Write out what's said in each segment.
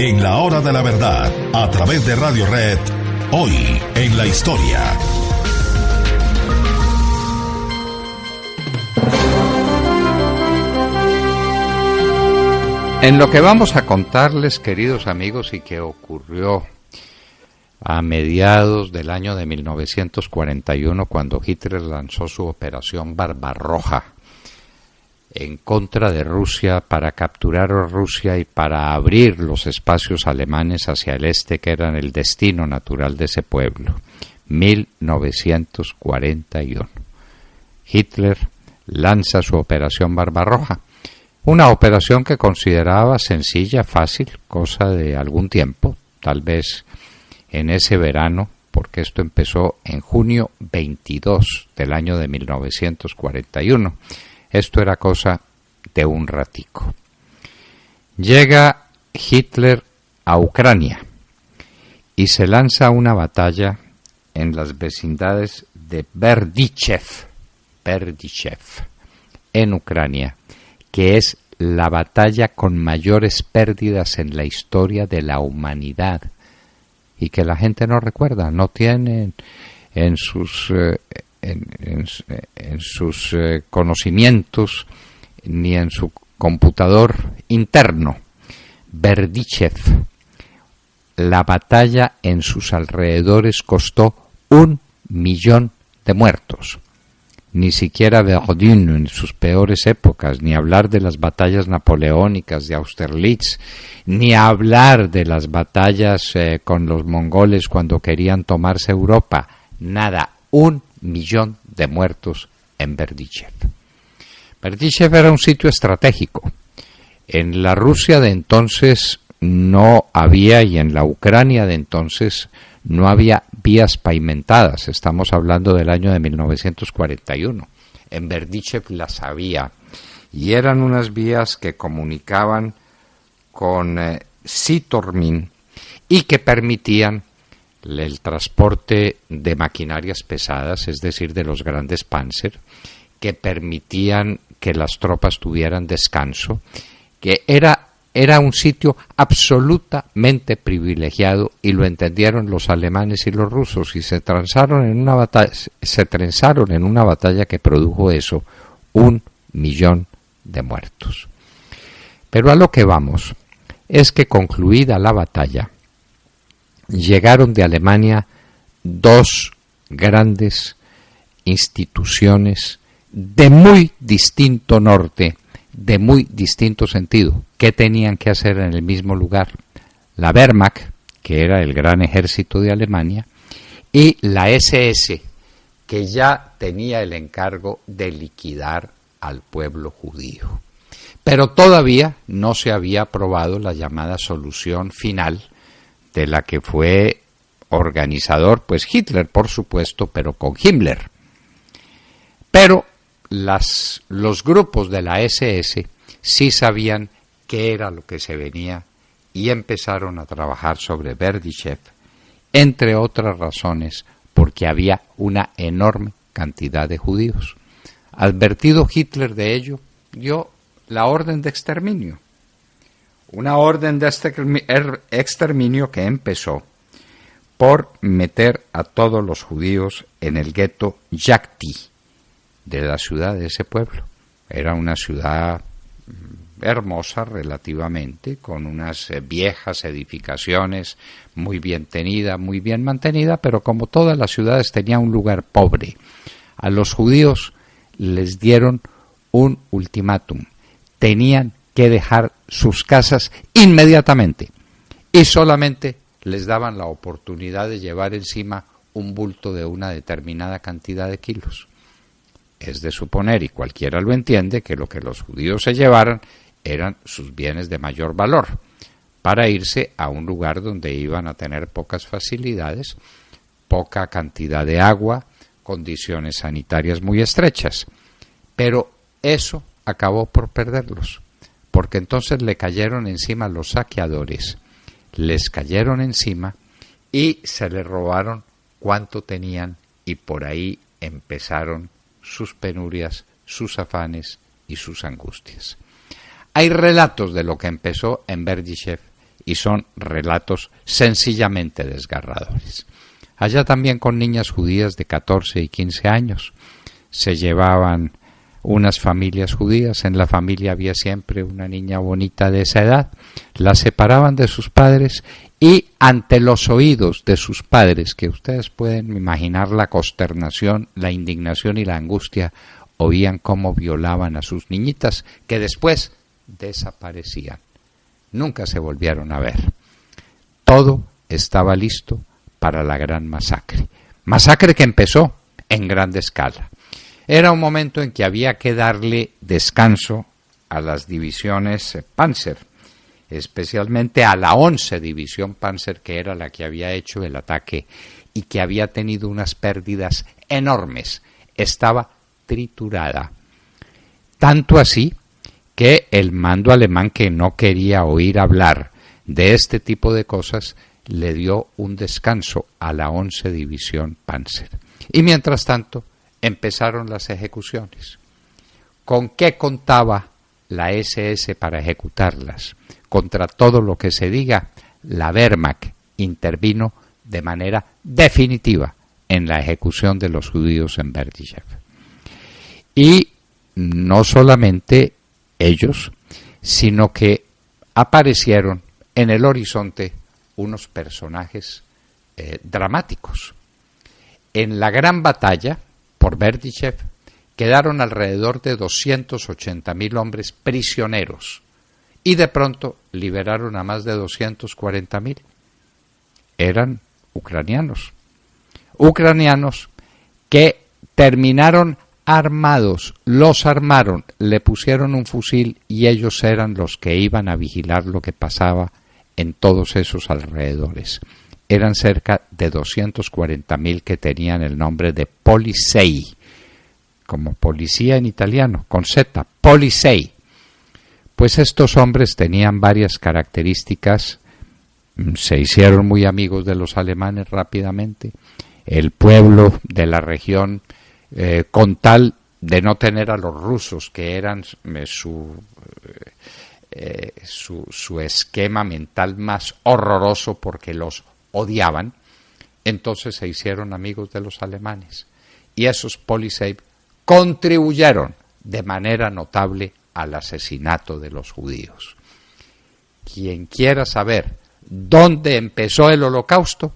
en la hora de la verdad, a través de Radio Red, hoy en la historia. En lo que vamos a contarles, queridos amigos, y que ocurrió a mediados del año de 1941, cuando Hitler lanzó su Operación Barbarroja en contra de Rusia para capturar a Rusia y para abrir los espacios alemanes hacia el este, que eran el destino natural de ese pueblo. 1941. Hitler lanza su Operación Barbarroja. Una operación que consideraba sencilla, fácil, cosa de algún tiempo, tal vez en ese verano, porque esto empezó en junio 22 del año de 1941. Esto era cosa de un ratico. Llega Hitler a Ucrania y se lanza una batalla en las vecindades de Berdichev, en Ucrania, que es la batalla con mayores pérdidas en la historia de la humanidad y que la gente no recuerda, no tienen en sus conocimientos ni en su computador interno. Berdichev, la batalla en sus alrededores costó 1 millón de muertos. Ni siquiera Verdun en sus peores épocas, ni hablar de las batallas napoleónicas de Austerlitz, ni hablar de las batallas con los mongoles cuando querían tomarse Europa. Nada, 1 millón de muertos en Berdichev. Berdichev era un sitio estratégico. En la Rusia de entonces no había, y en la Ucrania de entonces no había vías pavimentadas. Estamos hablando del año de 1941. En Berdichev las había, y eran unas vías que comunicaban con Zitomir y que permitían el transporte de maquinarias pesadas, es decir, de los grandes Panzer, que permitían que las tropas tuvieran descanso, que era un sitio absolutamente privilegiado, y lo entendieron los alemanes y los rusos, y se trenzaron en una batalla que produjo eso, 1 millón de muertos. Pero a lo que vamos es que, concluida la batalla, llegaron de Alemania 2 grandes instituciones de muy distinto norte, de muy distinto sentido. ¿Qué tenían que hacer en el mismo lugar? La Wehrmacht, que era el gran ejército de Alemania, y la SS, que ya tenía el encargo de liquidar al pueblo judío. Pero todavía no se había aprobado la llamada solución final, de la que fue organizador, pues Hitler, por supuesto, pero con Himmler. Pero los grupos de la SS sí sabían qué era lo que se venía y empezaron a trabajar sobre Berdichev, entre otras razones porque había una enorme cantidad de judíos. Advertido Hitler de ello, dio la orden de exterminio. Una orden de exterminio que empezó por meter a todos los judíos en el gueto Yakti de la ciudad de ese pueblo. Era una ciudad hermosa relativamente, con unas viejas edificaciones, muy bien tenida, muy bien mantenida, pero como todas las ciudades tenía un lugar pobre. A los judíos les dieron un ultimátum. Tenían que dejar sus casas inmediatamente, y solamente les daban la oportunidad de llevar encima un bulto de una determinada cantidad de kilos. Es de suponer, y cualquiera lo entiende, que lo que los judíos se llevaran eran sus bienes de mayor valor, para irse a un lugar donde iban a tener pocas facilidades, poca cantidad de agua, condiciones sanitarias muy estrechas. Pero eso acabó por perderlos, porque entonces le cayeron encima los saqueadores, les cayeron encima y se les robaron cuanto tenían, y por ahí empezaron sus penurias, sus afanes y sus angustias. Hay relatos de lo que empezó en Berdichev y son relatos sencillamente desgarradores. Allá también con niñas judías de 14 y 15 años se llevaban unas familias judías. En la familia había siempre una niña bonita de esa edad. La separaban de sus padres y ante los oídos de sus padres, que ustedes pueden imaginar la consternación, la indignación y la angustia, oían cómo violaban a sus niñitas, que después desaparecían. Nunca se volvieron a ver. Todo estaba listo para la gran masacre. Masacre que empezó en grande escala. Era un momento en que había que darle descanso a las divisiones Panzer, especialmente a la 11 División Panzer, que era la que había hecho el ataque y que había tenido unas pérdidas enormes. Estaba triturada. Tanto así que el mando alemán, que no quería oír hablar de este tipo de cosas, le dio un descanso a la 11 División Panzer. Y mientras tanto, empezaron las ejecuciones. ¿Con qué contaba la SS para ejecutarlas? Contra todo lo que se diga, la Wehrmacht intervino de manera definitiva en la ejecución de los judíos en Berdichev. Y no solamente ellos, sino que aparecieron en el horizonte unos personajes dramáticos. En la gran batalla por Berdichev quedaron alrededor de 280.000 hombres prisioneros y de pronto liberaron a más de 240.000. Eran ucranianos que terminaron armados, los armaron, le pusieron un fusil y ellos eran los que iban a vigilar lo que pasaba en todos esos alrededores. Eran cerca de 240.000 que tenían el nombre de Polizei, como policía en italiano, con Z, Polizei. Pues estos hombres tenían varias características, se hicieron muy amigos de los alemanes rápidamente. El pueblo de la región, con tal de no tener a los rusos, que eran su esquema mental más horroroso porque los odiaban, entonces se hicieron amigos de los alemanes. Y esos Polizei contribuyeron de manera notable al asesinato de los judíos. Quien quiera saber dónde empezó el Holocausto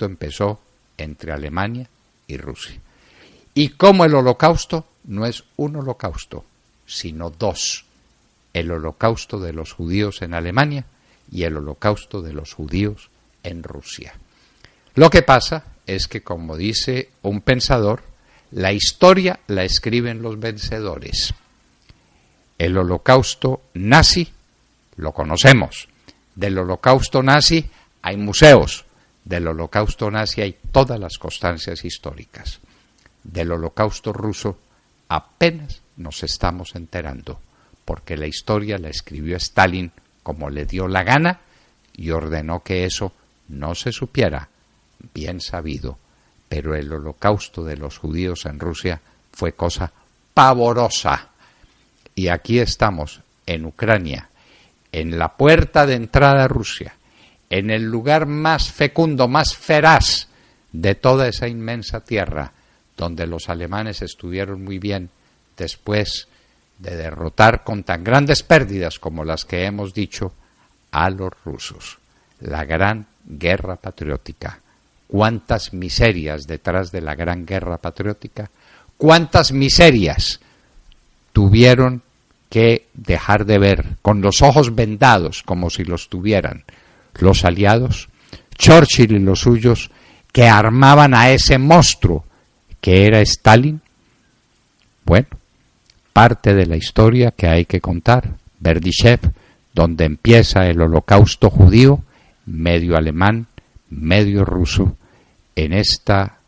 empezó entre Alemania y Rusia. Y como el Holocausto no es un holocausto, sino dos: el Holocausto de los judíos en Alemania y el Holocausto de los judíos en Rusia. Lo que pasa es que, como dice un pensador, la historia la escriben los vencedores. El Holocausto nazi lo conocemos. Del Holocausto nazi hay museos. Del Holocausto nazi hay todas las constancias históricas. Del Holocausto ruso apenas nos estamos enterando, porque la historia la escribió Stalin como le dio la gana y ordenó que eso no se supiera, bien sabido. Pero el Holocausto de los judíos en Rusia fue cosa pavorosa. Y aquí estamos, en Ucrania, en la puerta de entrada a Rusia, en el lugar más fecundo, más feraz de toda esa inmensa tierra, donde los alemanes estuvieron muy bien después de derrotar con tan grandes pérdidas como las que hemos dicho a los rusos. La gran guerra patriótica. ¿Cuántas miserias detrás de la gran guerra patriótica? ¿Cuántas miserias tuvieron que dejar de ver con los ojos vendados, como si los tuvieran, los aliados? Churchill y los suyos, que armaban a ese monstruo que era Stalin. Bueno, parte de la historia que hay que contar. Berdichev, donde empieza el Holocausto judío, medio alemán, medio ruso, en esta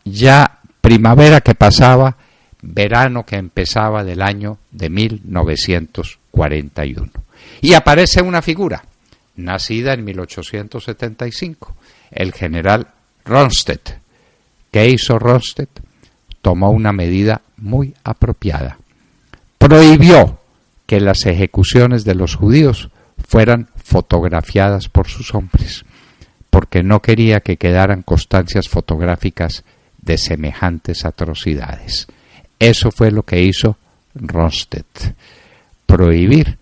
ya primavera que pasaba, verano que empezaba del año de 1941. Y aparece una figura, nacida en 1875, el general Rundstedt. ¿Qué hizo Rundstedt? Tomó una medida muy apropiada. Prohibió que las ejecuciones de los judíos fueran fotografiadas por sus hombres, porque no quería que quedaran constancias fotográficas de semejantes atrocidades. Eso fue lo que hizo Rundstedt, prohibir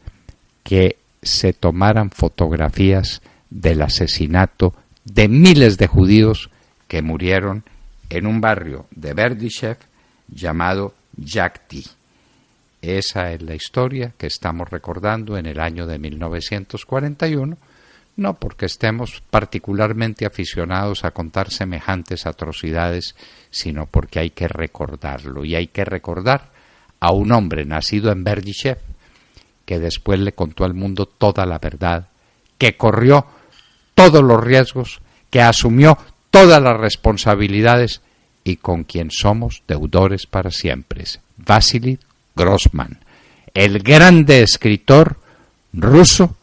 que se tomaran fotografías del asesinato de miles de judíos que murieron en un barrio de Berdichev llamado Yakti. Esa es la historia que estamos recordando en el año de 1941, no porque estemos particularmente aficionados a contar semejantes atrocidades, sino porque hay que recordarlo, y hay que recordar a un hombre nacido en Berdichev que después le contó al mundo toda la verdad, que corrió todos los riesgos, que asumió todas las responsabilidades y con quien somos deudores para siempre. Vasily Grossman, el grande escritor ruso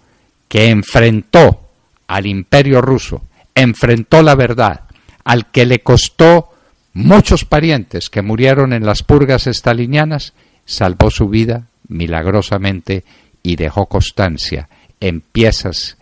que enfrentó al imperio ruso, enfrentó la verdad, al que le costó muchos parientes que murieron en las purgas estalinianas, salvó su vida milagrosamente y dejó constancia en piezas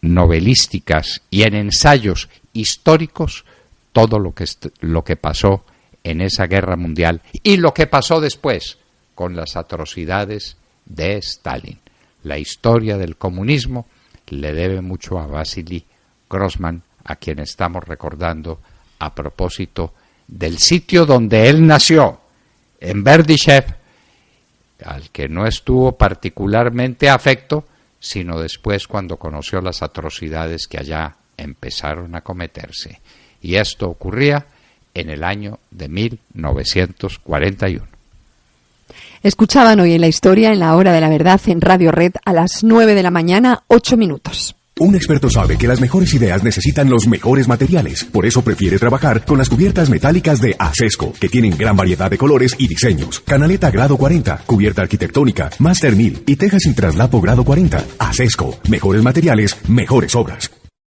novelísticas y en ensayos históricos todo lo que pasó en esa guerra mundial y lo que pasó después con las atrocidades de Stalin. La historia del comunismo le debe mucho a Vasily Grossman, a quien estamos recordando a propósito del sitio donde él nació, en Berdichev, al que no estuvo particularmente afecto, sino después cuando conoció las atrocidades que allá empezaron a cometerse. Y esto ocurría en el año de 1941. Escuchaban hoy en la historia, en la Hora de la Verdad, en Radio Red, a las 9 de la mañana, 8 minutos. Un experto sabe que las mejores ideas necesitan los mejores materiales. Por eso prefiere trabajar con las cubiertas metálicas de Acesco, que tienen gran variedad de colores y diseños. Canaleta grado 40, cubierta arquitectónica, Master 1000 y tejas sin traslapo grado 40. Acesco, mejores materiales, mejores obras.